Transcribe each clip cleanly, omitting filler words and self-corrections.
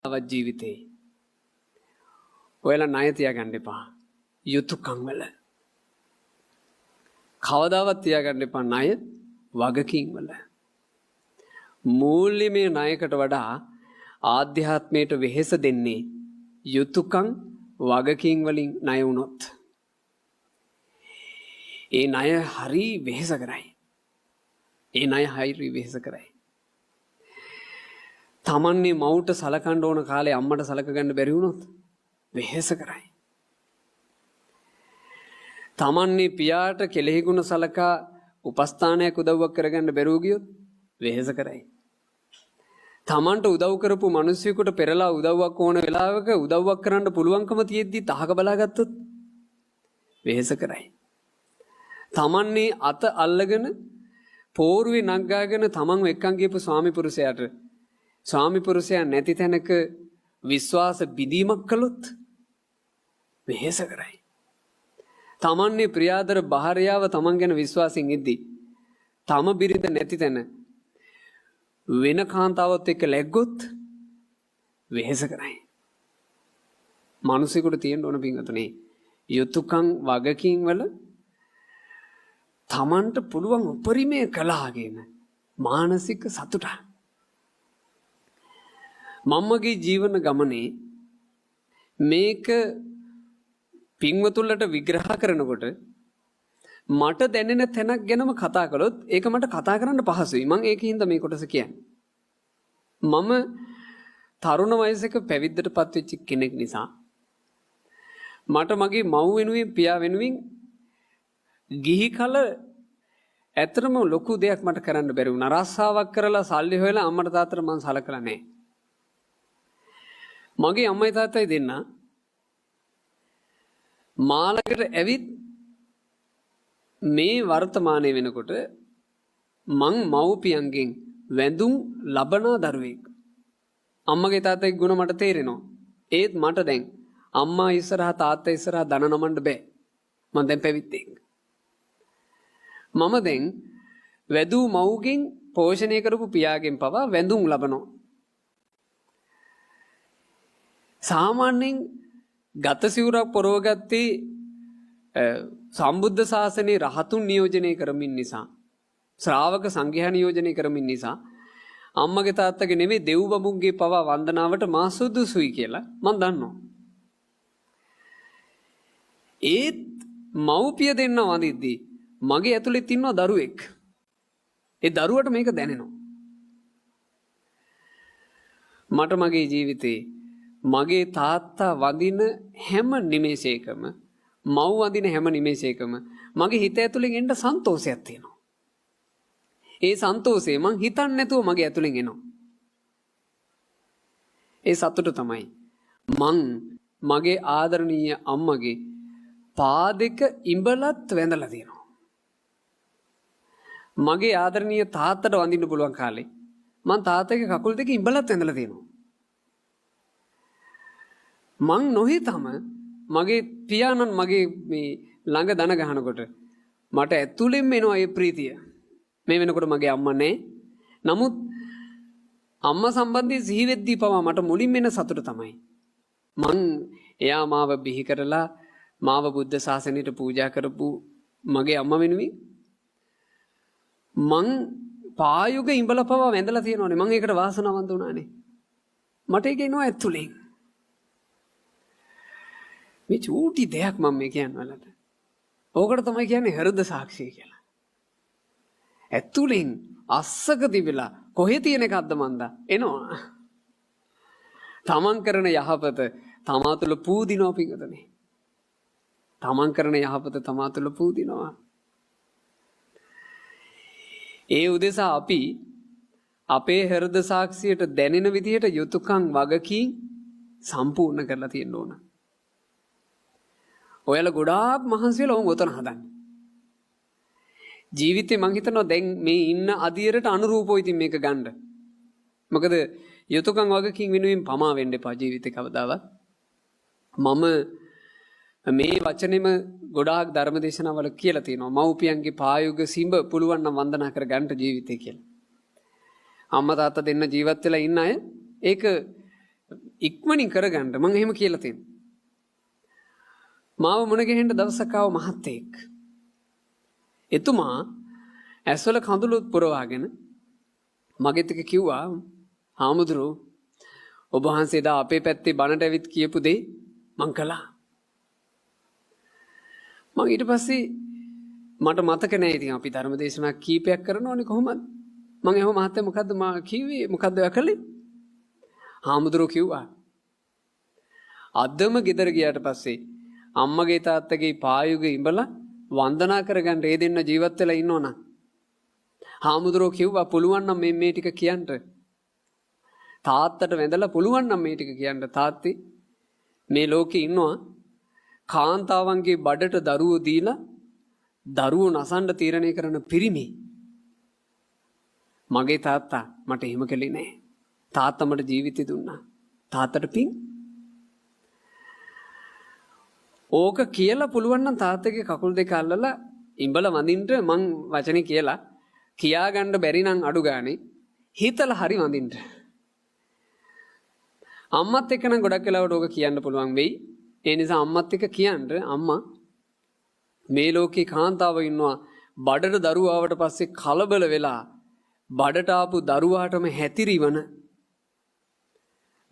කවදාවත් ජීවිතේ ඔයාලා ණය තියාගන්න එපා. යුතුයකම් වල කවදාවත් තියාගන්න එපා ණය වගකීම් වල. මූල්‍යමය ණයකට වඩා ආධ්‍යාත්මයට වෙහෙස දෙන්නේ යුතුයකම් වගකීම් වලින් ණය වුණොත්. ඒ ණය හරි වෙහෙස කරයි. ඒ ණය හරි වෙහෙස කරයි. තමන්නේ මවුට සලකන්න ඕන කාලේ අම්මට සලක ගන්න බැරි වුණොත් වෙහෙස කරයි. තමන්නේ පියාට කෙලෙහි ගුණ සලකා උපස්ථානයක් උදව්වක් කරගන්න බැරුව ගියොත් වෙහෙස කරයි. තමන්ට උදව් කරපු මිනිස්සුෙකුට පෙරලා උදව්වක් ඕන වෙලාවක උදව්වක් කරන්න පුළුවන්කම තියෙද්දි තහක බලාගත්තොත් වෙහෙස කරයි. තමන්නේ අත අල්ලගෙන පෝරුවේ නග්ගාගෙන තමන්ව එක්කන් ගියපු ස්වාමි පුරුෂයා නැති තැනක විශ්වාස බිඳීමක් කළොත් වෙහෙස කරයි. තමන්නේ ප්‍රියාදර භාර්යාව තමන් ගැන විශ්වාසයෙන් ඉද්දි තම බිරිඳ නැති තැන වෙන කාන්තාවත් එක්ක läග්ගොත් වෙහෙස කරයි. මිනිසෙකුට තියෙන්න ඕන පින්වතුනි යුතුයකම් වගකීම් වල තමන්ට පුළුවන් උපරිමය කළාගෙන මානසික සතුට. මම්මගේ ජීවන ගමනේ මේක පින්වතුන්ලට විග්‍රහ කරනකොට මට දැනෙන තැනක් ගැනම කතා කළොත් ඒක මට කතා කරන්න පහසුයි. මම ඒකින්ද මේ කොටස කියන්නේ. මම තරුණ වයසක පැවිද්දටපත් වෙච්ච කෙනෙක් නිසා මට මගේ මව් වෙනුවෙන් පියා වෙනුවෙන් ගිහි කල ඇත්තටම ලොකු දෙයක් මට කරන්න බැරි වුණා. රස්සාවක් කරලා සල්ලි හොයලා අම්මට තාත්තට මම සලකලා නැහැ. මගේ අම්මයි තාත්තයි දෙන්න මාළකට ඇවිත් මේ වර්තමානයේ වෙනකොට මං මව්පියන්ගෙන් වැඳුම් ලබන දරුවෙක්. අම්මගේ තාත්තගේ ගුණ මට තේරෙනවා. ඒත් මට දැන් අම්මා ඉස්සරහා තාත්තා ඉස්සරහා දන නමන්න බෑ. මං දැන් පැවිද්දෙක්. මම දැන් වැදූ මව්ගෙන් පෝෂණය කරපු පියාගෙන් පවා වැඳුම් ලබනවා. සාමාන්‍යයෙන් ගත සිවුරක් පොරවගත්තේ සම්බුද්ධ ශාසනයේ රහතුන් නියෝජනය කරමින් නිසා, ශ්‍රාවක සංඝයා නියෝජනය කරමින් නිසා අම්මගේ තාත්තගේ නෙමෙයි දෙව් බඹුන්ගේ පවා වන්දනාවට මා සුදුසුයි කියලා මම දන්නවා. ඒත් මව්පිය දෙන්න වඳිද්දී මගේ ඇතුලේ ඉන්නවා දරුවෙක්. ඒ දරුවට මේක දැනෙනවා. මට මගේ ජීවිතේ මගේ තාත්තා වඳින හැම නිමේෂයකම මව් වඳින හැම නිමේෂයකම මගේ හිත ඇතුලෙන් එන්න සන්තෝෂයක් තියෙනවා. ඒ සන්තෝෂය මං හිතන්නේ නැතුව මගේ ඇතුලෙන් එනවා. ඒ සතුට තමයි මං මගේ ආදරණීය අම්මගේ පාදෙක ඉඹලත් වැඳලා තියෙනවා. මගේ ආදරණීය තාත්තට වඳින්න පුළුවන් කාලේ මං තාත්තගේ කකුල් දෙක ඉඹලත් වැඳලා තියෙනවා. මං නොහිතම මගේ පියාණන් මගේ මේ ළඟ දන ගහනකොට මට ඇතුළෙන් එනවා ඒ ප්‍රීතිය. මේ වෙනකොට මගේ අම්මා නැහැ. නමුත් අම්මා සම්බන්ධයෙන් සිහි වෙද්දී පවා මට මුලින්ම එන සතුට තමයි මං එයා මාව බිහි කරලා මාව බුද්ධ ශාසනයට පූජා කරපු මගේ අම්මා වෙනුවෙන් මං පායුග ඉඹල පවා වැඳලා තියෙනවානේ. මං ඒකට වාසනාවන්ත වුණානේ. මට ඒක එනවා ඇතුළෙන්. මේ චූටි දෙයක් මම මේ කියන්නේ වලට. ඕකට තමයි කියන්නේ හෘද සාක්ෂිය කියලා. ඇතුලෙන් අස්සක තිබිලා කොහෙ තියෙන එකක්ද මන්දා එනවා. තමන් කරන යහපත තමා තුළ පූදිනවා පිටතනේ. තමන් කරන යහපත තමා තුළ පූදිනවා. ඒ උදෙසා අපි අපේ හෘද සාක්ෂියට දැනෙන විදිහට යුතුයකම් වගකීම් සම්පූර්ණ කරලා තියෙන්න ඕන. ඔයාලා ගොඩාක් මහන්සි වෙලා උන් ඔතන හදන්නේ. ජීවිතේ මං හිතනවා දැන් මේ ඉන්න අදියරට අනුරූපව ඉතින් මේක ගන්න. මොකද යුතුයකම් වගකීම් වෙනුවෙන් පමා වෙන්න එපා ජීවිතේ කවදාවත්. මම මේ වචනේම ගොඩාක් ධර්මදේශනාවල කියලා තියෙනවා. මව්පියන්ගේ පායුග සිඹ පුළුවන් නම් වන්දනා කර ගන්න ජීවිතේ කියලා. අම්මා තාත්තා දෙන්න ජීවත් වෙලා ඉන්න අය ඒක ඉක්මනින් කරගන්න මම එහෙම කියලා තියෙනවා. මාව මුණ ගැහෙන්න දවසක් ආව මහත්තයෙක්. එතුමා ඇස්වල කඳුළුත් පුරවාගෙන මගෙත් එක කිව්වා හාමුදුරුවෝ ඔබ වහන්සේ දා අපේ පැත්තේ බණට ඇවිත් කියපු දේ මං කළා. මං ඊට පස්සේ මට මතක නැහැ ඉතින් අපි ධර්ම දේශනා කීපයක් කරනෝනේ කොහොමද? මං එහෙම මහත්තයා මොකද්ද මා කිව්වේ මොකද්ද ඔයා කළේ? හාමුදුරුවෝ කිව්වා අදම ගෙදර ගියාට පස්සේ අම්මගේ තාත්තගේ පායුගේ ඉඹලා වන්දනා කරගන්න ඒ දෙන්න ජීවත් වෙලා ඉන්නවනම් හාමුදුරුවෝ කිව්වා පුළුවන් නම් මේ ටික කියන්න. තාත්තට වැඳලා පුළුවන් නම් මේ ටික කියන්න. තාත්තේ මේ ලෝකේ ඉන්නවා කාන්තාවන්ගේ බඩට දරුවෝ දීලා දරුවෝ නසන්න තීරණය කරන පිරිමි. මගේ තාත්තා මට එහෙම කළේ නෑ. තාත්තා මට ජීවිතය දුන්නා. තාත්තට පිං. ඕක කියලා පුළුවන් නම් තාත්තගේ කකුල් දෙක අල්ලලා ඉඹල වඳින්න මං වචනේ කියලා කියාගන්න බැරි නම් අඩු ගානේ හිතලා හරි වඳින්න. අම්මත් එක්ක නම් ගොඩක් වෙලාවට ඕක කියන්න පුළුවන් වෙයි. ඒ නිසා අම්මත් එක්ක කියන්න අම්මා මේ ලෝකේ කාන්තාව ඉන්නවා බඩට දරුවා ආවට පස්සේ කලබල වෙලා බඩට ආපු දරුවාටම හැතිරිවන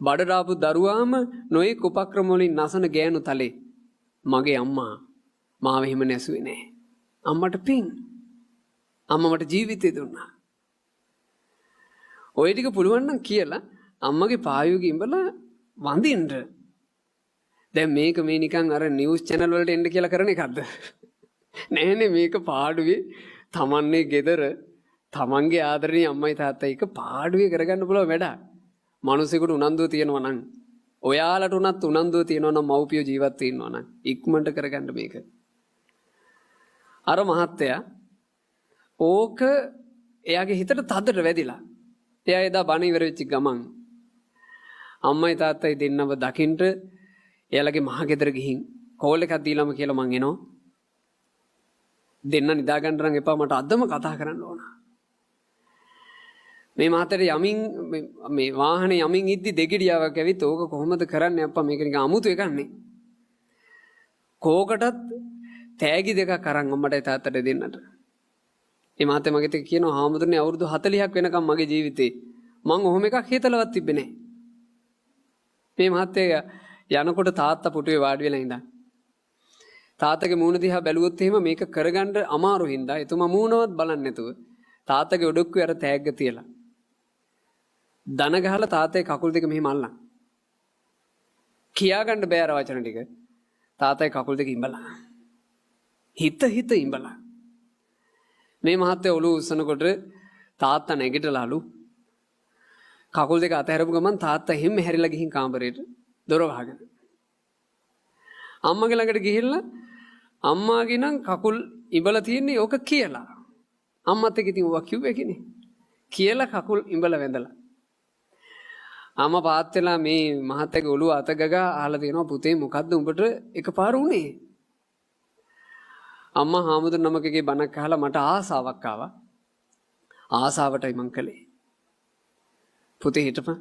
බඩට ආපු දරුවාම නොයෙක් උපක්‍රම වලින් නසන ගෑනු තලේ මගේ අම්මා මාව එහෙම නැසුවේ නෑ. අම්මට පිං. අම්මා මට ජීවිතය දුන්නා. ඔය ටික පුළුවන් නම් කියලා අම්මගේ පායුගේ ඉඹලා වඳින්න. දැන් මේක මේ නිකන් අර නිවුස් channel වලට එන්න කියලා කරන එකක්ද? නෑනේ මේක පාඩුවේ තමන්නේ ගෙදර තමන්ගේ ආදරණීය අම්මයි තාත්තයි එක පාඩුවේ කරගන්න පුළුවන් වැඩක්. මිනිසෙකුට උනන්දුව තියෙනවා නම් ඔයාලට උනත් උනන්දුව තියෙනවා නම් මව්පියෝ ජීවත් වෙනවා නම් ඉක්මනට කරගන්න මේක. අර මහත්තයා ඕක එයාගේ හිතට තදට වැදිලා. එයා එදා බණ ඉවර වෙච්ච ගමන් අම්මයි තාත්තයි දෙන්නව දකින්න එයාලගේ මහගෙදර ගිහින් කෝල් එකක් දීලාම කියලා මං එනවා. දෙන්න නිදා ගන්න නම් එපා මට අදම කතා කරන්න ඕන. මේ මහත්තයට යමින් මේ වාහනේ යමින් ඉද්දි දෙගිඩියාවක් ඇවිත් ඕක කොහොමද කරන්නේ අප්පා මේක නිකන් අමුතු එකක් නේ. කෝකටත් තෑගි දෙකක් අරන් අම්මටයි තාත්තට දෙන්නට. මේ මහත්තයා මගෙත් කියනවා හාමුදුරනේ අවුරුදු 40ක් වෙනකම් මගේ ජීවිතේ මං ඔහොම එකක් හිතලවත් තිබ්බේ නැහැ. මේ මහත්තයා යනකොට තාත්තා පුටුවේ වාඩි වෙලා ඉඳන් තාත්තගේ මූණ දිහා බැලුවොත් එහෙම මේක කරගන්න අමාරු හින්දා එතුමා මූණවත් බලන්නේ නැතුව තාත්තගේ ඔඩොක්කුවේ අර තෑග්ග තියලා දන ගහලා තාත්තගේ කකුල් දෙක මෙහෙම අල්ලන් කියාගන්න බෑ අර වචන ටික තාත්තගේ කකුල් දෙක ඉඹලා හිත ඉඹලා මේ මහත්තයා ඔළුව උස්සනකොට තාත්තා නැගිටලාලු කකුල් දෙක අතහැරපු ගමන් තාත්තා හැම හැරිලා ගිහින් කාමරේට දොර වහගෙන අම්මගේ ළඟට ගිහිල්ලා අම්මාගේ නම් කකුල් ඉඹලා තියෙන්නේ ඕක කියලා අම්මත් එක්ක ඉතින් ඔවා කිව්වේ කිනේ කියලා කකුල් ඉඹලා වැඳලා අම්මා පාත් වෙලා මේ මහත්තයාගේ ඔළුව අත ගගා අහලා දෙනවා පුතේ මොකද්ද උඹට එකපාර උනේ අම්මා හාමුදුර නමකගේ බණක් අහලා මට ආසාවක් ආවා ආසාවටයි මං කළේ පුතේ හිටපන්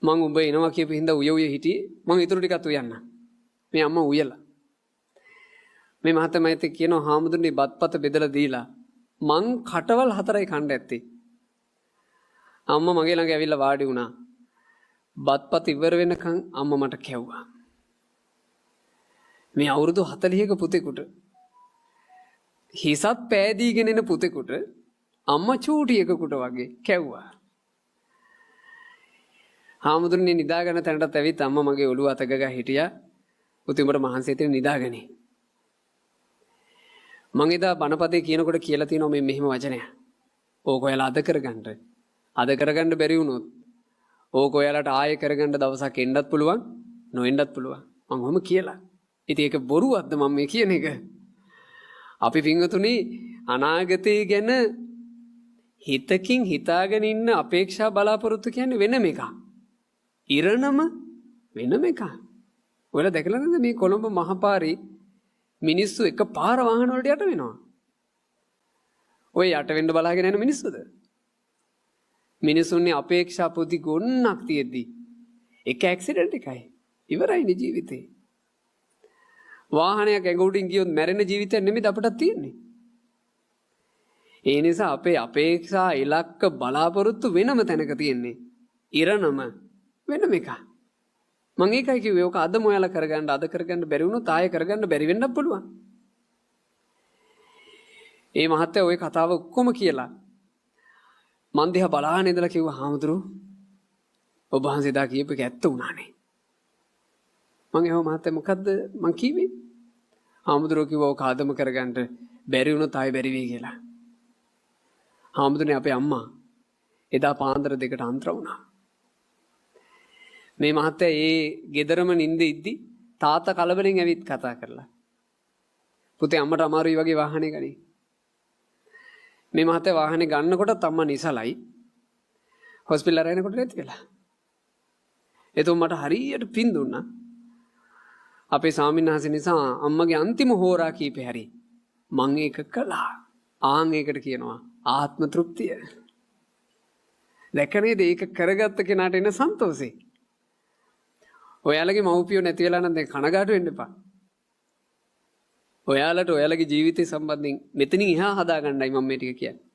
මං උඹ එනවා කියපු හින්දා උය හිටියේ මං ඊටු ටිකත් උයන්න මේ අම්මා උයලා මේ මහත්තයා මයිත් කියනවා හාමුදුරනේ බත්පත බෙදලා දීලා මං කටවල් 4යි කන්න ඇත්තේ අම්මා මගේ ළඟ ඇවිල්ලා වාඩි වුණා බත්පත ඉවර වෙනකන් අම්මා මට කැව්වා මේ අවුරුදු 40ක පුතෙකුට හිසත් පෑදීගෙන එන පුතෙකුට අම්මා චූටි එකකට වගේ කැව්වා හාමුදුරනේ නිදාගෙන තැනටත් ඇවිත් අම්මා මගේ ඔළුව අත ගගා හිටියා පුතේ උඹට මහන්සි හිතෙන නිදාගනි මං එදා බණපදේ කියනකොට කියලා තියෙනවා මේ මෙහෙම වචනය ඕක ඔයාලා අද කරගන්න බැරි වුණොත් ඕක ඔයාලට ආයෙ කරගන්න දවසක් එන්නත් පුළුවන් නොඑන්නත් පුළුවන් මං ඔහොම කියලා ඉතින් ඒක බොරුවක්ද මම මේ කියන එක අපි පින්වතුනි අනාගතය ගැන හිතකින් හිතාගෙන ඉන්න අපේක්ෂා බලාපොරොත්තු කියන්නේ වෙනම එකක් ඉරණම වෙනම එකක් ඔයාලා දැකලා නැද්ද මේ කොළඹ මහපාරේ මිනිස්සු එක පාර වාහන වලට යට වෙනවා ඔය යට වෙන්න බලාගෙන යන මිනිස්සුද මිනිසුන්ගේ අපේක්ෂා පොදි ගොන්නක් තියෙද්දි එක ඇක්සිඩන්ට් එකයි. ඉවරයිනේ ජීවිතේ. වාහනයක් ඇඟ ගියොත් මැරෙන ජීවිතයක් නෙමෙයි අපිට තියෙන්නේ. ඒ නිසා අපේ අපේක්ෂා ඉලක්ක බලාපොරොත්තු වෙනම තැනක තියෙන්නේ. ඉරණම වෙනම එකක්. මම ඒකයි කිව්වේ ඔක අද මොයාලා කරගන්න අද කරගන්න බැරි වුණොත් ආයෙ කරගන්න බැරි වෙන්නත් පුළුවන්. ඒ මහත්තයා ওই කතාව ඔක්කොම කියලා මන් දිහා බලාගෙන ඉඳලා කිව්වා හාමුදුරුවෝ ඔබ වහන්සේ දා කියපු එක ඇත්ත වුණානේ. මම එහෙම මහත්තයා මොකද්ද මං කිව්වේ? හාමුදුරුවෝ කිව්වා ඔක ආදම කරගන්න බැරි වුණොත් ආයෙ බැරි වෙයි කියලා. හාමුදුරනේ අපේ අම්මා එදා පාන්දර 2ට අන්තර වුණා. මේ මහත්තයා ඒ ගෙදරම නිින්ද ඉද්දි තාත්තා කලබලෙන් ඇවිත් කතා කරලා පුතේ අම්මට අමාරුයි වගේ වාහනේ ගනි. මේ මහත්තයා වාහනේ ගන්නකොට අම්මා නිසලයි හොස්පිටල් ආරයනකොට නැති වෙලා. එතකොට මට හරියට පින් දුන්නා. අපේ ස්වාමීන් නිසා අම්මගේ අන්තිම හෝරා කීපේ හරි මං ඒක කළා. ආන් ඒකට කියනවා ආත්ම තෘප්තිය. දැකනේද ඒක කරගත්ත කෙනාට එන සන්තෝෂේ. ඔයාලගේ මව්පියෝ නැති වෙලා නම් දැන් කනගාටු වෙන්න එපා. ඔයාලට ඔයාලගේ ජීවිතය සම්බන්ධයෙන් මෙතනින් එහා හදාගන්නයි මම මේ ටික කියන්නේ.